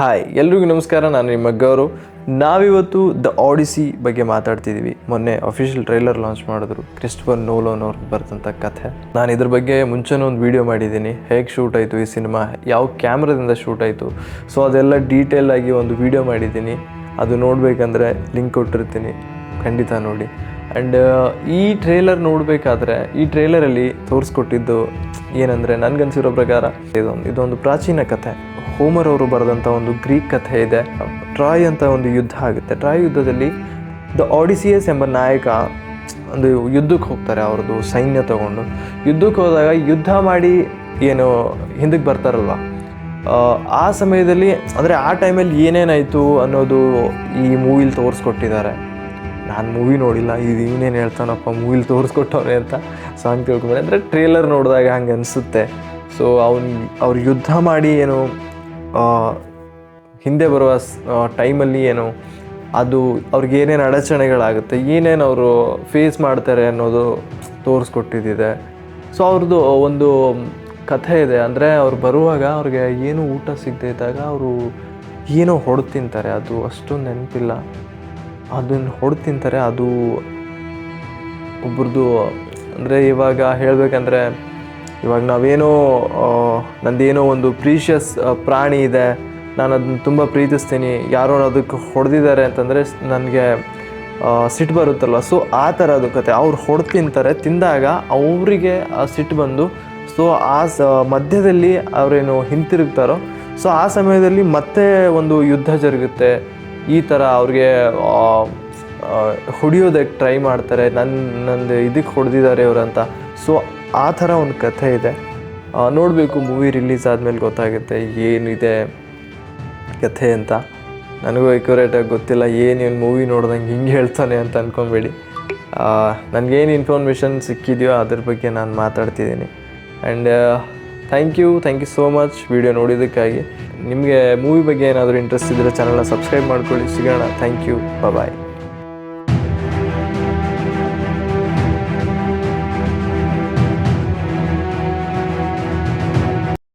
Hi ಎಲ್ರಿಗೂ ನಮಸ್ಕಾರ. ನಾನು ನಿಮ್ಮ ಗೌರವ್. ನಾವಿವತ್ತು ದ ಆಡಿಸಿ ಬಗ್ಗೆ ಮಾತಾಡ್ತಿದ್ದೀವಿ. ಮೊನ್ನೆ ಅಫಿಷಿಯಲ್ ಟ್ರೈಲರ್ ಲಾಂಚ್ ಮಾಡಿದ್ರು ಕ್ರಿಸ್ಟೋಫರ್ ನೋಲನ್ ಅವ್ರಿಗೆ ಬರೆದಂಥ ಕಥೆ. ನಾನು ಇದ್ರ ಬಗ್ಗೆ ಮುಂಚೆನೇ ಒಂದು ವೀಡಿಯೋ ಮಾಡಿದ್ದೀನಿ, ಹೇಗೆ ಶೂಟ್ ಆಯಿತು ಈ ಸಿನಿಮಾ, ಯಾವ ಕ್ಯಾಮ್ರಾದಿಂದ ಶೂಟ್ ಆಯಿತು, ಸೊ ಅದೆಲ್ಲ ಡೀಟೇಲ್ ಆಗಿ ಒಂದು ವೀಡಿಯೋ ಮಾಡಿದ್ದೀನಿ. ಅದು ನೋಡಬೇಕಂದ್ರೆ ಲಿಂಕ್ ಕೊಟ್ಟಿರ್ತೀನಿ, ಖಂಡಿತ ನೋಡಿ. ಆ್ಯಂಡ್ ಈ ಟ್ರೇಲರ್ ನೋಡಬೇಕಾದ್ರೆ ಈ ಟ್ರೇಲರಲ್ಲಿ ತೋರಿಸ್ಕೊಟ್ಟಿದ್ದು ಏನಂದರೆ ನನಗನ್ಸಿರೋ ಪ್ರಕಾರ ಇದೊಂದು ಪ್ರಾಚೀನ ಕಥೆ. ಹೋಮರ್ ಅವರು ಬರೆದಂಥ ಒಂದು ಗ್ರೀಕ್ ಕಥೆ ಇದೆ. ಟ್ರಾಯ್ ಅಂತ ಒಂದು ಯುದ್ಧ ಆಗುತ್ತೆ. ಟ್ರಾಯ್ ಯುದ್ಧದಲ್ಲಿ ದ ಆಡಿಸಿಯಸ್ ಎಂಬ ನಾಯಕ ಒಂದು ಯುದ್ಧಕ್ಕೆ ಹೋಗ್ತಾರೆ. ಅವ್ರದ್ದು ಸೈನ್ಯ ತಗೊಂಡು ಯುದ್ಧಕ್ಕೆ ಹೋದಾಗ ಯುದ್ಧ ಮಾಡಿ ಏನು ಹಿಂದಕ್ಕೆ ಬರ್ತಾರಲ್ವ, ಆ ಸಮಯದಲ್ಲಿ ಅಂದರೆ ಆ ಟೈಮಲ್ಲಿ ಏನೇನಾಯಿತು ಅನ್ನೋದು ಈ ಮೂವಿಲಿ ತೋರಿಸ್ಕೊಟ್ಟಿದ್ದಾರೆ. ನಾನು ಮೂವಿ ನೋಡಿಲ್ಲ, ಇದು ಇವನೇನು ಹೇಳ್ತಾನಪ್ಪ ಮೂವಿಲಿ ತೋರಿಸ್ಕೊಟ್ಟವ್ರೆ ಅಂತ ಸಾಂಗ್ ತಿಳ್ಕೊಂಡ್ರೆ, ಅಂದರೆ ಟ್ರೇಲರ್ ನೋಡಿದಾಗ ಹಂಗೆ ಅನಿಸುತ್ತೆ. ಸೊ ಅವ್ರು ಯುದ್ಧ ಮಾಡಿ ಏನು ಹಿಂದೆ ಬರುವ ಟೈಮಲ್ಲಿ ಏನು ಅದು ಅವ್ರಿಗೆ ಏನೇನು ಅಡಚಣೆಗಳಾಗುತ್ತೆ, ಏನೇನು ಅವರು ಫೇಸ್ ಮಾಡ್ತಾರೆ ಅನ್ನೋದು ತೋರಿಸ್ಕೊಟ್ಟಿದ್ದಿದೆ. ಸೊ ಅವ್ರದ್ದು ಒಂದು ಕಥೆ ಇದೆ. ಅಂದರೆ ಅವ್ರು ಬರುವಾಗ ಅವ್ರಿಗೆ ಏನೂ ಊಟ ಸಿಗದೆ ಇದ್ದಾಗ ಅವರು ಏನೋ ಹೊಡೆದು ತಿಂತಾರೆ. ಅದು ಅಷ್ಟೊಂದು ನೆನಪಿಲ್ಲ, ಅದನ್ನು ಹೊಡೆದು ತಿಂತಾರೆ. ಅದು ಒಬ್ರದ್ದು ಅಂದರೆ ಇವಾಗ ಹೇಳಬೇಕಂದ್ರೆ, ಇವಾಗ ನಾವೇನೋ ನಂದೇನೋ ಒಂದು ಪ್ರೀಷಿಯಸ್ ಪ್ರಾಣಿ ಇದೆ, ನಾನು ಅದನ್ನ ತುಂಬ ಪ್ರೀತಿಸ್ತೀನಿ, ಯಾರೋ ಅದಕ್ಕೆ ಹೊಡೆದಿದ್ದಾರೆ ಅಂತಂದರೆ ನನಗೆ ಸಿಟ್ಟು ಬರುತ್ತಲ್ವ. ಸೊ ಆ ಥರ ಅದು ಕತೆ. ಅವ್ರು ಹೊಡೆದು ತಿಂತಾರೆ, ತಿಂದಾಗ ಅವರಿಗೆ ಆ ಸಿಟ್ಟು ಬಂದು ಸೊ ಮಧ್ಯದಲ್ಲಿ ಅವರೇನು ಹಿಂತಿರುಗ್ತಾರೋ, ಸೊ ಆ ಸಮಯದಲ್ಲಿ ಮತ್ತೆ ಒಂದು ಯುದ್ಧ ಜರುಗುತ್ತೆ. ಈ ಥರ ಅವ್ರಿಗೆ ಹೊಡೆಯೋದಕ್ಕೆ ಟ್ರೈ ಮಾಡ್ತಾರೆ, ನಂದು ಇದಕ್ಕೆ ಹೊಡೆದಿದ್ದಾರೆ ಇವರಂತ. ಸೊ ಆ ಥರ ಒಂದು ಕಥೆ ಇದೆ. ನೋಡಬೇಕು, ಮೂವಿ ರಿಲೀಸ್ ಆದಮೇಲೆ ಗೊತ್ತಾಗುತ್ತೆ ಏನಿದೆ ಕಥೆ ಅಂತ. ನನಗೂ ಎಕ್ಯುರೇಟಾಗಿ ಗೊತ್ತಿಲ್ಲ, ಏನು ಮೂವಿ ನೋಡ್ದಂಗೆ ಹಿಂಗೆ ಹೇಳ್ತಾನೆ ಅಂತ ಅಂದ್ಕೊಬೇಡಿ. ನನಗೇನು ಇನ್ಫಾರ್ಮೇಷನ್ ಸಿಕ್ಕಿದೆಯೋ ಅದ್ರ ಬಗ್ಗೆ ನಾನು ಮಾತಾಡ್ತಿದ್ದೀನಿ. And thank you so much video ನೋಡಿದ್ದಕ್ಕಾಗಿ. ನಿಮಗೆ ಮೂವಿ ಬಗ್ಗೆ ಏನಾದರೂ ಇಂಟ್ರೆಸ್ಟ್ ಇದ್ದರೆ ಚಾನಲ್ನ ಸಬ್ಸ್ಕ್ರೈಬ್ ಮಾಡ್ಕೊಳ್ಳಿ. ಸಿಗೋಣ. Thank you. ಬಾಯ್.